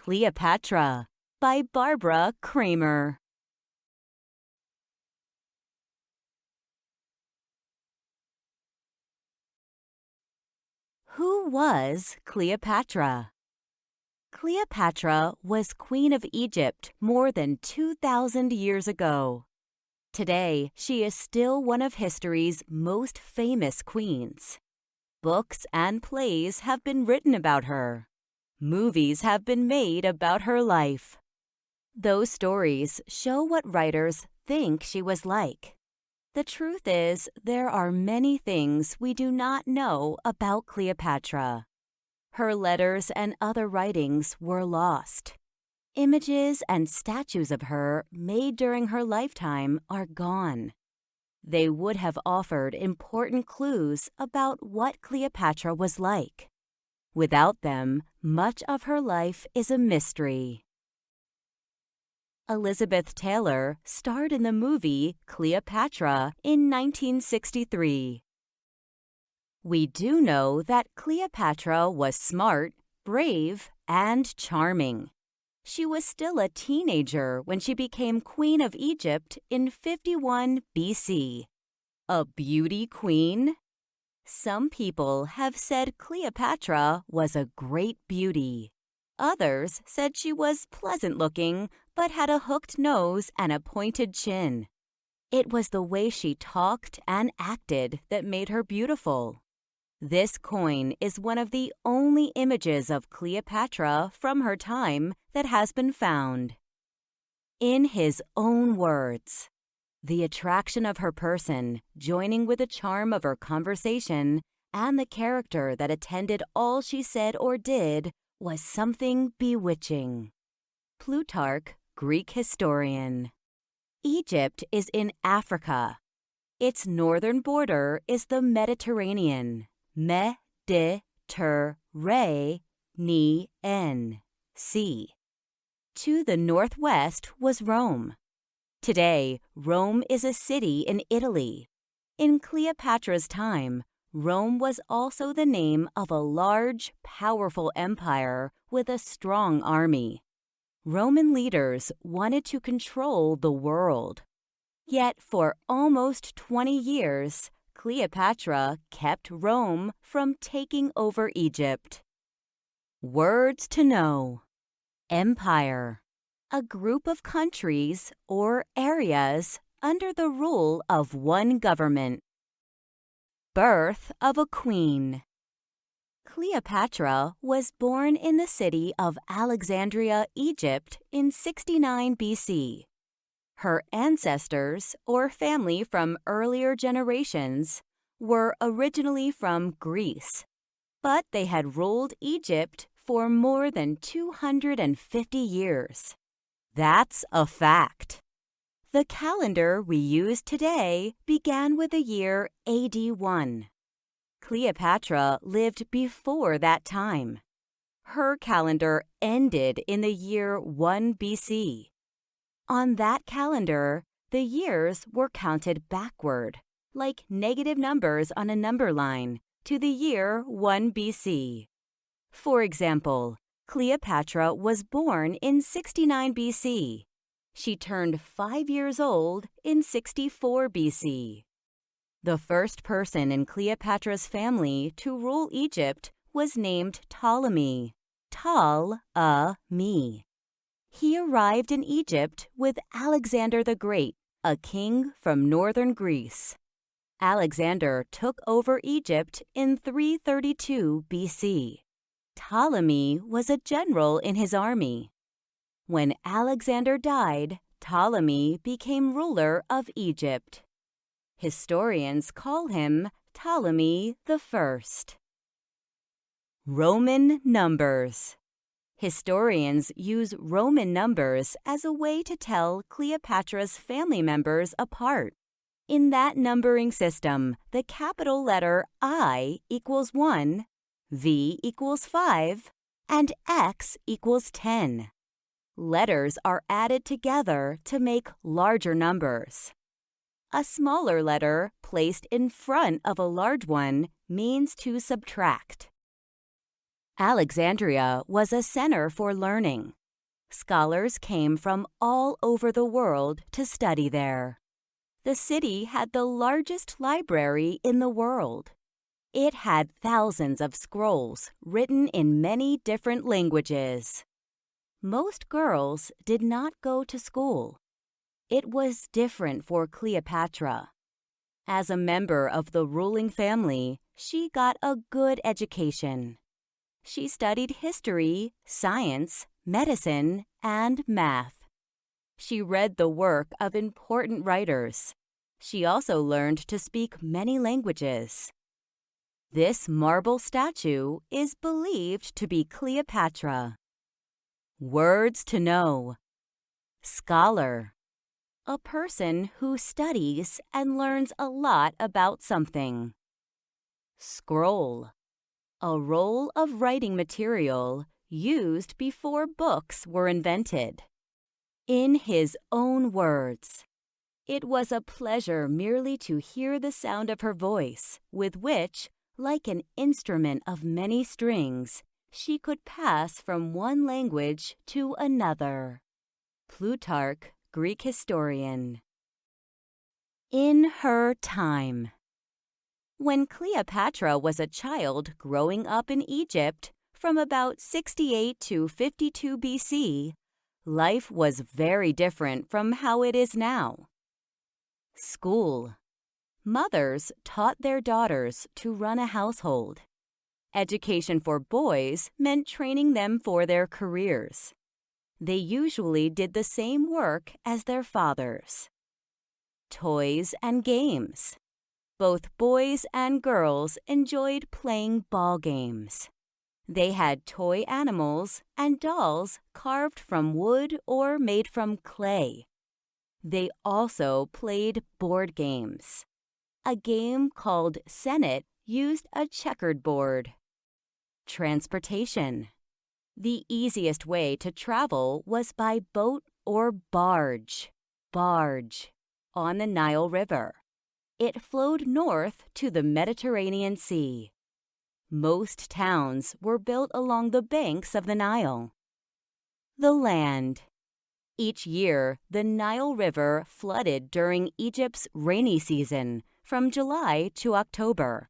Cleopatra by Barbara Kramer. Who was Cleopatra? Cleopatra was Queen of Egypt more than 2,000 years ago. Today, she is still one of history's most famous queens. Books and plays have been written about her. Movies have been made about her life. Those stories show what writers think she was like. The truth is, there are many things we do not know about Cleopatra. Her letters and other writings were lost. Images and statues of her made during her lifetime are gone. They would have offered important clues about what Cleopatra was like. Without them, much of her life is a mystery. Elizabeth Taylor starred in the movie Cleopatra in 1963. We do know that Cleopatra was smart, brave, and charming. She was still a teenager when she became Queen of Egypt in 51 BC. A beauty queen? Some people have said Cleopatra was a great beauty. Others said she was pleasant-looking but had a hooked nose and a pointed chin. It was the way she talked and acted that made her beautiful. This coin is one of the only images of Cleopatra from her time that has been found. In his own words, the attraction of her person, joining with the charm of her conversation and the character that attended all she said or did, was something bewitching. Plutarch, Greek historian. Egypt is in Africa. Its northern border is the Mediterranean. Sea. To the northwest was Rome. Today, Rome is a city in Italy. In Cleopatra's time, Rome was also the name of a large, powerful empire with a strong army. Roman leaders wanted to control the world. Yet for almost 20 years, Cleopatra kept Rome from taking over Egypt. Words to know. Empire. A group of countries or areas under the rule of one government. Birth of a queen. Cleopatra was born in the city of Alexandria, Egypt in 69 BC. Her ancestors, or family from earlier generations, were originally from Greece, but they had ruled Egypt for more than 250 years. That's a fact. The calendar we use today began with the year AD 1. Cleopatra lived before that time. Her calendar ended in the year 1 BC. On that calendar, the years were counted backward, like negative numbers on a number line, to the year 1 BC. For example, Cleopatra was born in 69 BC. She turned 5 years old in 64 BC. The first person in Cleopatra's family to rule Egypt was named Ptolemy. Ptah-me. He arrived in Egypt with Alexander the Great, a king from northern Greece. Alexander took over Egypt in 332 BC. Ptolemy was a general in his army. When Alexander died, Ptolemy became ruler of Egypt. Historians call him Ptolemy the First. Roman numbers. Historians use Roman numbers as a way to tell Cleopatra's family members apart. In that numbering system, the capital letter I equals 1, V equals 5, and X equals 10. Letters are added together to make larger numbers. A smaller letter placed in front of a large one means to subtract. Alexandria was a center for learning. Scholars came from all over the world to study there. The city had the largest library in the world. It had thousands of scrolls written in many different languages. Most girls did not go to school. It was different for Cleopatra. As a member of the ruling family, she got a good education. She studied history, science, medicine, and math. She read the work of important writers. She also learned to speak many languages. This marble statue is believed to be Cleopatra. Words to know. Scholar. A person who studies and learns a lot about something. Scroll. A roll of writing material used before books were invented. In his own words, "It was a pleasure merely to hear the sound of her voice, with which, like an instrument of many strings, she could pass from one language to another." Plutarch, Greek historian. In her time. When Cleopatra was a child growing up in Egypt from about 68 to 52 BC, life was very different from how it is now. School. Mothers taught their daughters to run a household. Education for boys meant training them for their careers. They usually did the same work as their fathers. Toys and games. Both boys and girls enjoyed playing ball games. They had toy animals and dolls carved from wood or made from clay. They also played board games. A game called Senet used a checkered board. Transportation. The easiest way to travel was by boat or barge, on the Nile River. It flowed north to the Mediterranean Sea. Most towns were built along the banks of the Nile. The land. Each year, the Nile River flooded during Egypt's rainy season from July to October.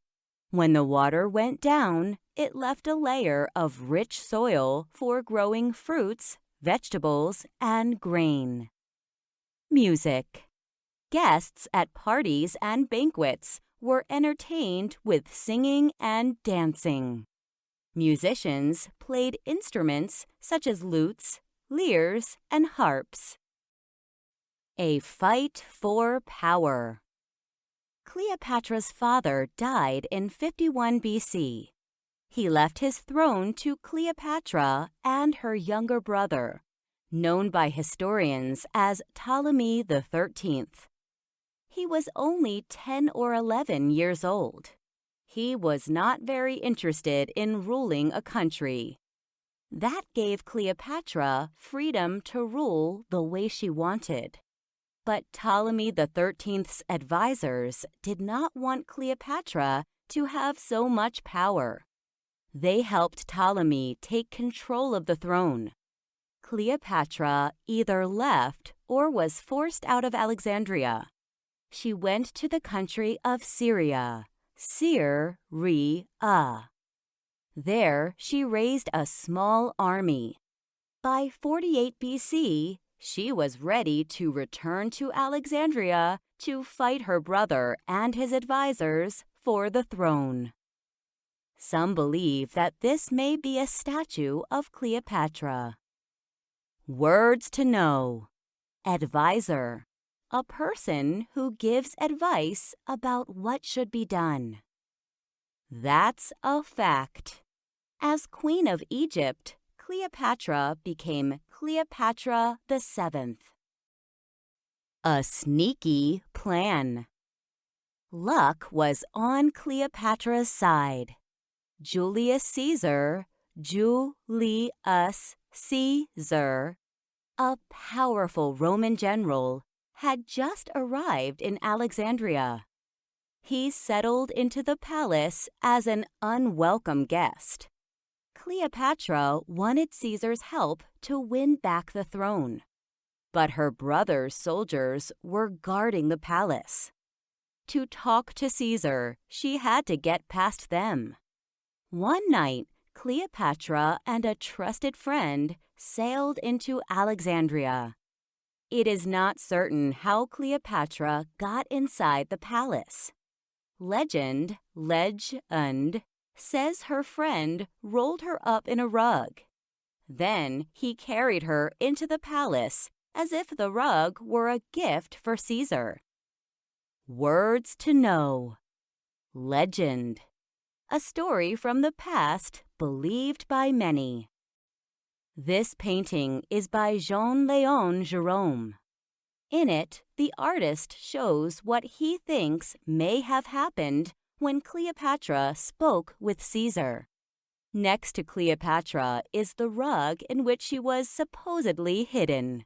When the water went down, it left a layer of rich soil for growing fruits, vegetables, and grain. Music. Guests at parties and banquets were entertained with singing and dancing. Musicians played instruments such as lutes, lyres, and harps. A fight for power. Cleopatra's father died in 51 BC. He left his throne to Cleopatra and her younger brother, known by historians as Ptolemy XIII. He was only 10 or 11 years old. He was not very interested in ruling a country. That gave Cleopatra freedom to rule the way she wanted. But Ptolemy XIII's advisors did not want Cleopatra to have so much power. They helped Ptolemy take control of the throne. Cleopatra either left or was forced out of Alexandria. She went to the country of Syria, Syria. There she raised a small army. By 48 BC, she was ready to return to Alexandria to fight her brother and his advisors for the throne. Some believe that this may be a statue of Cleopatra. Words to know. Advisor. A person who gives advice about what should be done. That's a fact. As Queen of Egypt, Cleopatra became Cleopatra VII. A sneaky plan. Luck was on Cleopatra's side. Julius Caesar, a powerful Roman general, had just arrived in Alexandria. He settled into the palace as an unwelcome guest. Cleopatra wanted Caesar's help to win back the throne, but her brother's soldiers were guarding the palace. To talk to Caesar, she had to get past them. One night, Cleopatra and a trusted friend sailed into Alexandria. It is not certain how Cleopatra got inside the palace. Legend says her friend rolled her up in a rug. Then he carried her into the palace as if the rug were a gift for Caesar. Words to know. Legend. A story from the past believed by many. This painting is by Jean-Léon Gérôme. In it, the artist shows what he thinks may have happened when Cleopatra spoke with Caesar. Next to Cleopatra is the rug in which she was supposedly hidden.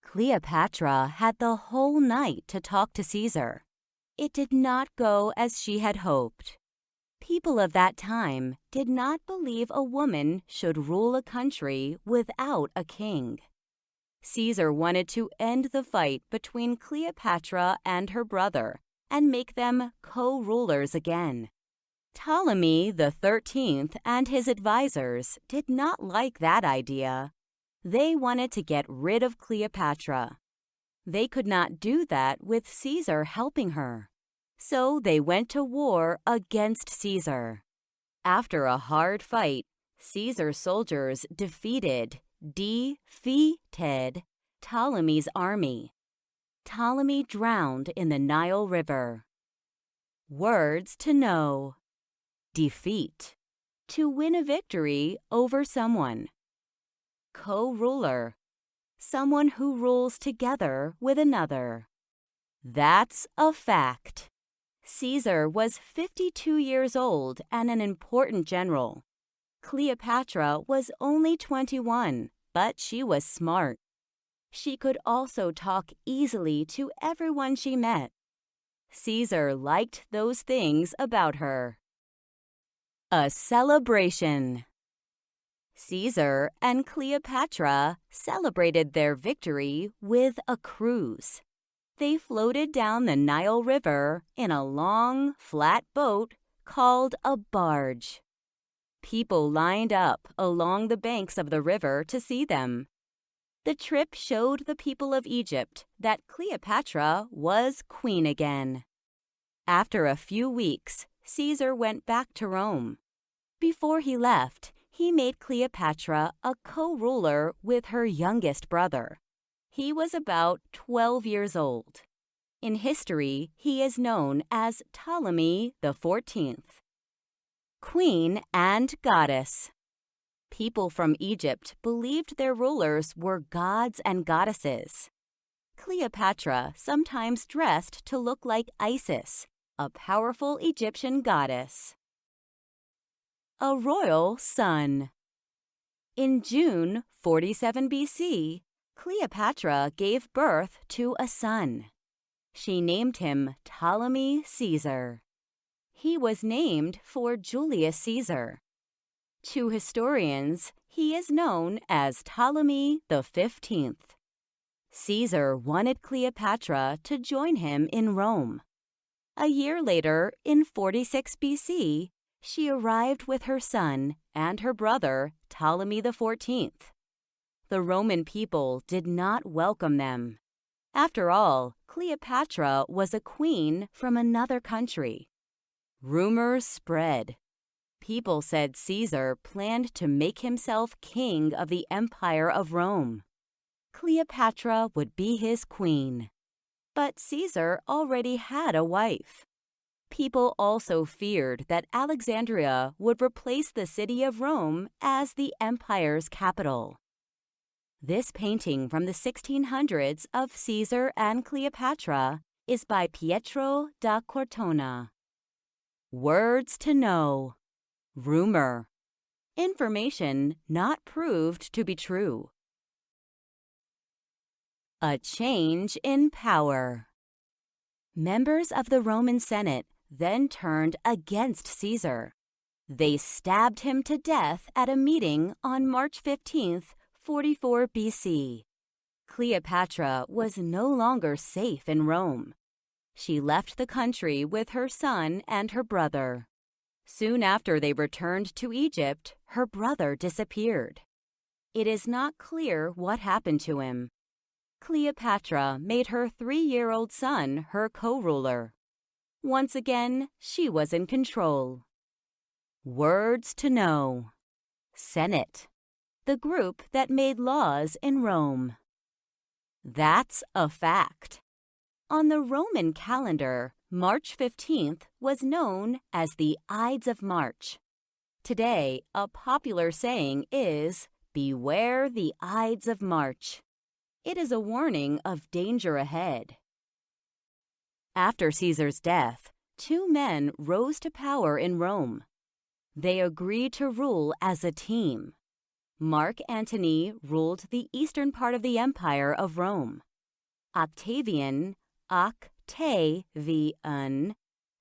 Cleopatra had the whole night to talk to Caesar. It did not go as she had hoped. People of that time did not believe a woman should rule a country without a king. Caesar wanted to end the fight between Cleopatra and her brother and make them co-rulers again. Ptolemy XIII and his advisors did not like that idea. They wanted to get rid of Cleopatra. They could not do that with Caesar helping her. So they went to war against Caesar. After a hard fight, Caesar's soldiers defeated Ptolemy's army. Ptolemy drowned in the Nile River. Words to know. Defeat. To win a victory over someone. Co-ruler. Someone who rules together with another. That's a fact. Caesar was 52 years old and an important general. Cleopatra was only 21, but she was smart. She could also talk easily to everyone she met. Caesar liked those things about her. A celebration. Caesar and Cleopatra celebrated their victory with a cruise. They floated down the Nile River in a long, flat boat called a barge. People lined up along the banks of the river to see them. The trip showed the people of Egypt that Cleopatra was queen again. After a few weeks, Caesar went back to Rome. Before he left, he made Cleopatra a co-ruler with her youngest brother. He was about 12 years old. In history, he is known as Ptolemy XIV. Queen and goddess. People from Egypt believed their rulers were gods and goddesses. Cleopatra sometimes dressed to look like Isis, a powerful Egyptian goddess. A royal son. In June 47 BC, Cleopatra gave birth to a son. She named him Ptolemy Caesar. He was named for Julius Caesar. To historians, he is known as Ptolemy XV. Caesar wanted Cleopatra to join him in Rome. A year later, in 46 BC, she arrived with her son and her brother, Ptolemy XIV. The Roman people did not welcome them. After all, Cleopatra was a queen from another country. Rumors spread. People said Caesar planned to make himself king of the Empire of Rome. Cleopatra would be his queen. But Caesar already had a wife. People also feared that Alexandria would replace the city of Rome as the empire's capital. This painting from the 1600s of Caesar and Cleopatra is by Pietro da Cortona. Words to know. Rumor. Information not proved to be true. A change in power. Members of the Roman Senate then turned against Caesar. They stabbed him to death at a meeting on March 15th, 44 BC. Cleopatra was no longer safe in Rome. She left the country with her son and her brother. Soon after they returned to Egypt, her brother disappeared. It is not clear what happened to him. Cleopatra made her 3-year-old son her co-ruler. Once again, she was in control. Words to know. Senate, the group that made laws in Rome. That's a fact. On the Roman calendar, March 15th was known as the Ides of March. Today, a popular saying is, "Beware the Ides of March." It is a warning of danger ahead. After Caesar's death, 2 men rose to power in Rome. They agreed to rule as a team. Mark Antony ruled the eastern part of the Empire of Rome. Octavian, Octavian,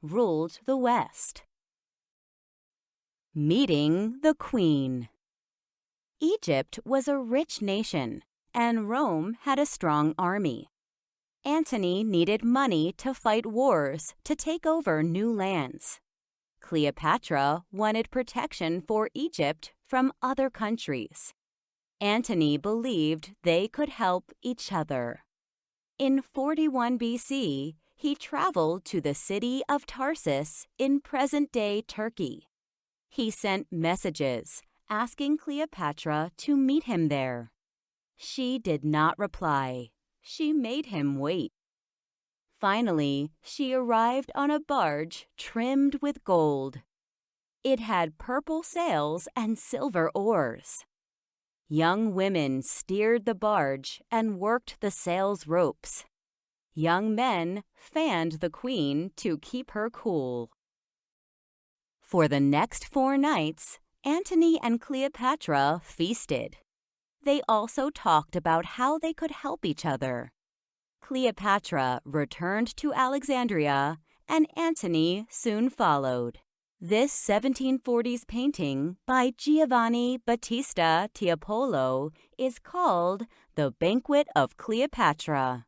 ruled the west. Meeting the Queen. Egypt was a rich nation, and Rome had a strong army. Antony needed money to fight wars to take over new lands. Cleopatra wanted protection for Egypt from other countries. Antony believed they could help each other. In 41 BC, he traveled to the city of Tarsus in present-day Turkey. He sent messages asking Cleopatra to meet him there. She did not reply. She made him wait. Finally, she arrived on a barge trimmed with gold. It had purple sails and silver oars. Young women steered the barge and worked the sails' ropes. Young men fanned the queen to keep her cool. For the next 4 nights, Antony and Cleopatra feasted. They also talked about how they could help each other. Cleopatra returned to Alexandria, and Antony soon followed. This 1740s painting by Giovanni Battista Tiepolo is called The Banquet of Cleopatra.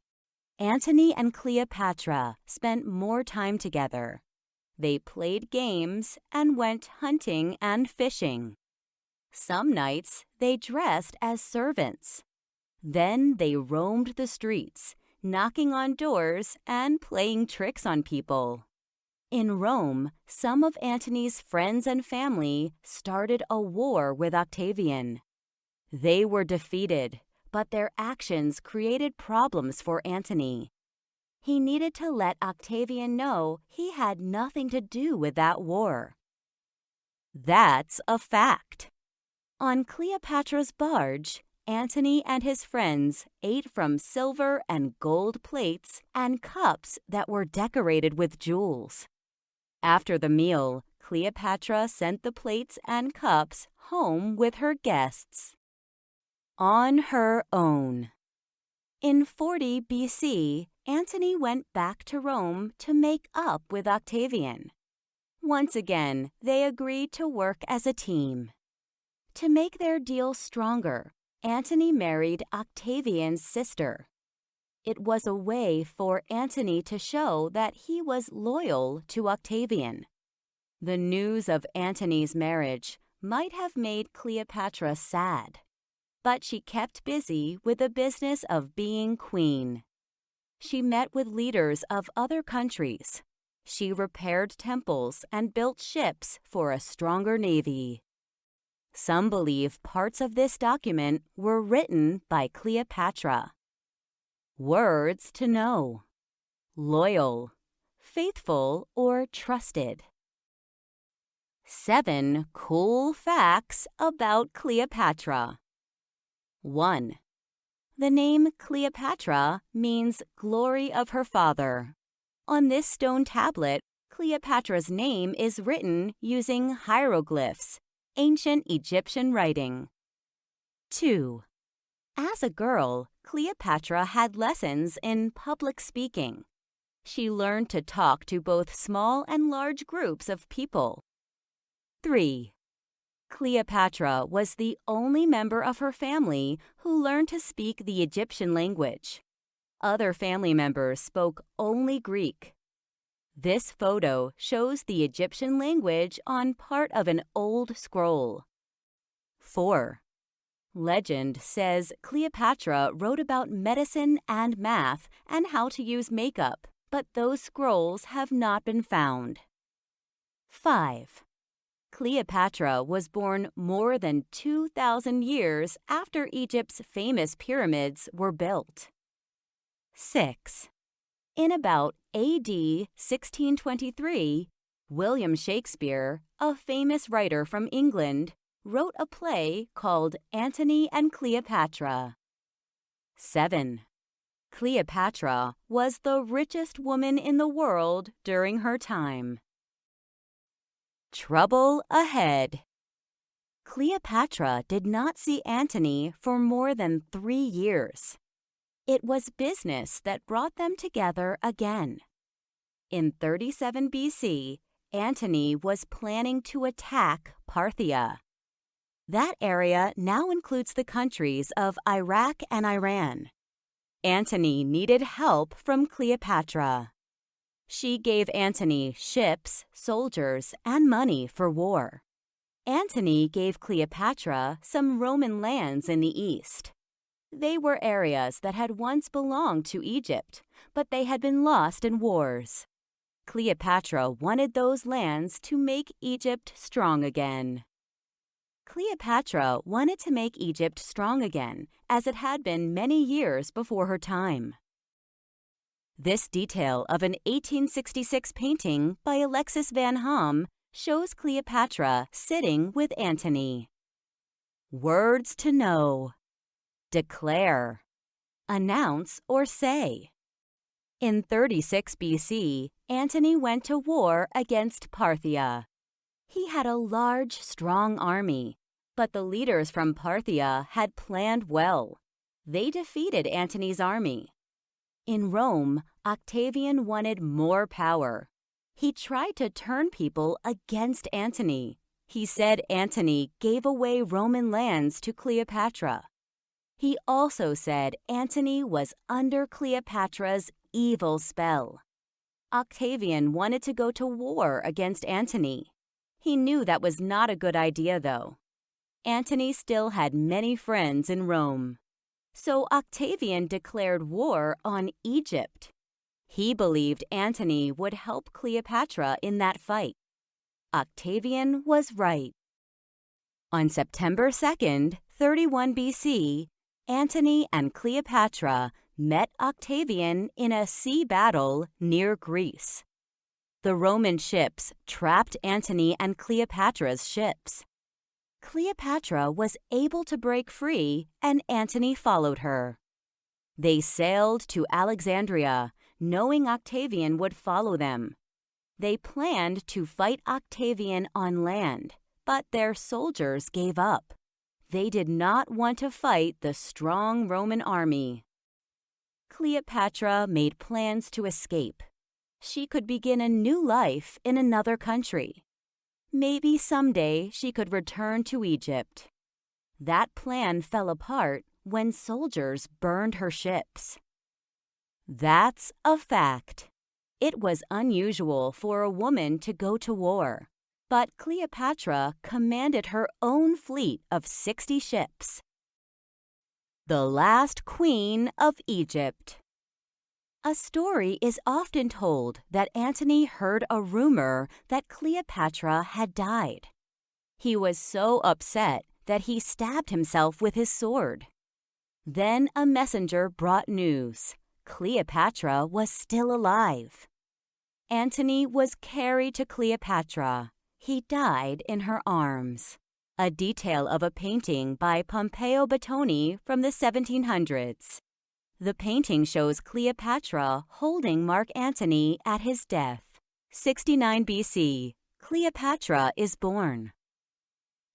Antony and Cleopatra spent more time together. They played games and went hunting and fishing. Some nights they dressed as servants. Then they roamed the streets, knocking on doors and playing tricks on people. In Rome, some of Antony's friends and family started a war with Octavian. They were defeated, but their actions created problems for Antony. He needed to let Octavian know he had nothing to do with that war. That's a fact. On Cleopatra's barge, Antony and his friends ate from silver and gold plates and cups that were decorated with jewels. After the meal, Cleopatra sent the plates and cups home with her guests. On her own. In 40 BC, Antony went back to Rome to make up with Octavian. Once again, they agreed to work as a team. To make their deal stronger, Antony married Octavian's sister. It was a way for Antony to show that he was loyal to Octavian. The news of Antony's marriage might have made Cleopatra sad, but she kept busy with the business of being queen. She met with leaders of other countries. She repaired temples and built ships for a stronger navy. Some believe parts of this document were written by Cleopatra. Words to know. Loyal, faithful, or trusted. 7 cool facts about Cleopatra. 1. The name Cleopatra means glory of her father. On this stone tablet, Cleopatra's name is written using hieroglyphs, ancient Egyptian writing. 2. As a girl, Cleopatra had lessons in public speaking. She learned to talk to both small and large groups of people. 3. Cleopatra was the only member of her family who learned to speak the Egyptian language. Other family members spoke only Greek. This photo shows the Egyptian language on part of an old scroll. 4. Legend says Cleopatra wrote about medicine and math and how to use makeup, but those scrolls have not been found. 5. Cleopatra was born more than 2,000 years after Egypt's famous pyramids were built. 6. In about A.D. 1623, William Shakespeare, a famous writer from England, wrote a play called Antony and Cleopatra. 7. Cleopatra was the richest woman in the world during her time. Trouble ahead. Cleopatra did not see Antony for more than 3 years. It was business that brought them together again. In 37 BC, Antony was planning to attack Parthia. That area now includes the countries of Iraq and Iran. Antony needed help from Cleopatra. She gave Antony ships, soldiers, and money for war. Antony gave Cleopatra some Roman lands in the east. They were areas that had once belonged to Egypt, but they had been lost in wars. Cleopatra wanted those lands to make Egypt strong again. Cleopatra wanted to make Egypt strong again, as it had been many years before her time. This detail of an 1866 painting by Alexis Van Ham shows Cleopatra sitting with Antony. Words to know. Declare. Announce or say. In 36 BC, Antony went to war against Parthia. He had a large, strong army, but the leaders from Parthia had planned well. They defeated Antony's army. In Rome, Octavian wanted more power. He tried to turn people against Antony. He said Antony gave away Roman lands to Cleopatra. He also said Antony was under Cleopatra's evil spell. Octavian wanted to go to war against Antony. He knew that was not a good idea, though. Antony still had many friends in Rome. So Octavian declared war on Egypt. He believed Antony would help Cleopatra in that fight. Octavian was right. On September 2nd, 31 BC, Antony and Cleopatra met Octavian in a sea battle near Greece. The Roman ships trapped Antony and Cleopatra's ships. Cleopatra was able to break free, and Antony followed her. They sailed to Alexandria, knowing Octavian would follow them. They planned to fight Octavian on land, but their soldiers gave up. They did not want to fight the strong Roman army. Cleopatra made plans to escape. She could begin a new life in another country. Maybe someday she could return to Egypt. That plan fell apart when soldiers burned her ships. That's a fact. It was unusual for a woman to go to war, but Cleopatra commanded her own fleet of 60 ships. The last queen of Egypt. A story is often told that Antony heard a rumor that Cleopatra had died. He was so upset that he stabbed himself with his sword. Then a messenger brought news. Cleopatra was still alive. Antony was carried to Cleopatra. He died in her arms. A detail of a painting by Pompeo Battoni from the 1700s. The painting shows Cleopatra holding Mark Antony at his death. 69 BC, Cleopatra is born.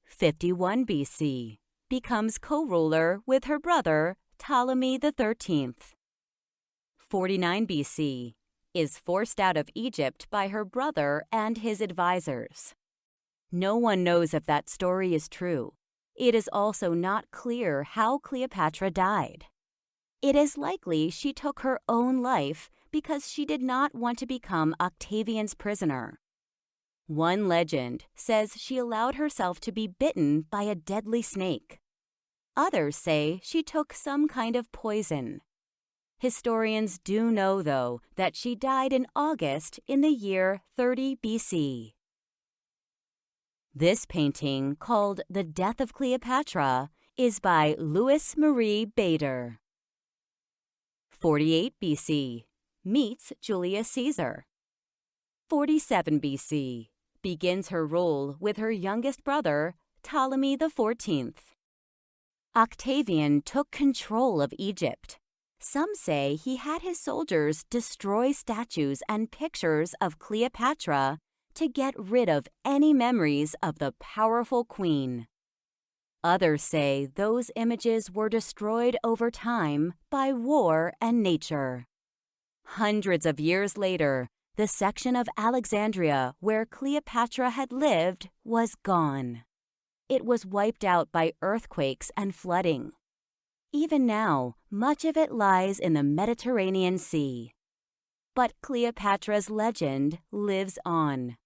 51 BC, becomes co-ruler with her brother Ptolemy XIII. 49 BC, is forced out of Egypt by her brother and his advisors. No one knows if that story is true. It is also not clear how Cleopatra died. It is likely she took her own life because she did not want to become Octavian's prisoner. One legend says she allowed herself to be bitten by a deadly snake. Others say she took some kind of poison. Historians do know, though, that she died in August in the year 30 BC. This painting, called The Death of Cleopatra, is by Louis Marie Bader. 48 BC. Meets Julius Caesar. 47 BC. Begins her rule with her youngest brother, Ptolemy XIV. Octavian took control of Egypt. Some say he had his soldiers destroy statues and pictures of Cleopatra to get rid of any memories of the powerful queen. Others say those images were destroyed over time by war and nature. Hundreds of years later, the section of Alexandria where Cleopatra had lived was gone. It was wiped out by earthquakes and flooding. Even now, much of it lies in the Mediterranean Sea. But Cleopatra's legend lives on.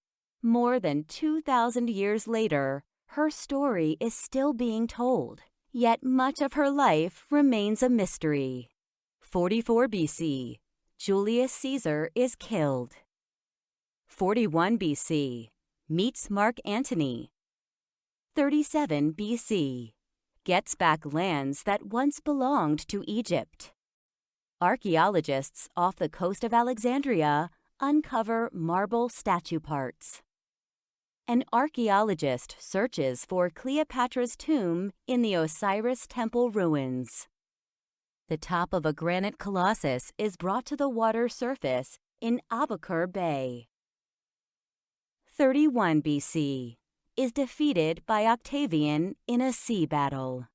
More than 2,000 years later, her story is still being told, yet much of her life remains a mystery. 44 BC. Julius Caesar is killed. 41 BC. Meets Mark Antony. 37 BC. Gets back lands that once belonged to Egypt. Archaeologists off the coast of Alexandria uncover marble statue parts. An archaeologist searches for Cleopatra's tomb in the Osiris Temple ruins. The top of a granite colossus is brought to the water surface in Aboukir Bay. 31 BC. Is defeated by Octavian in a sea battle.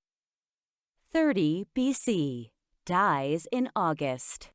30 BC. Dies in August.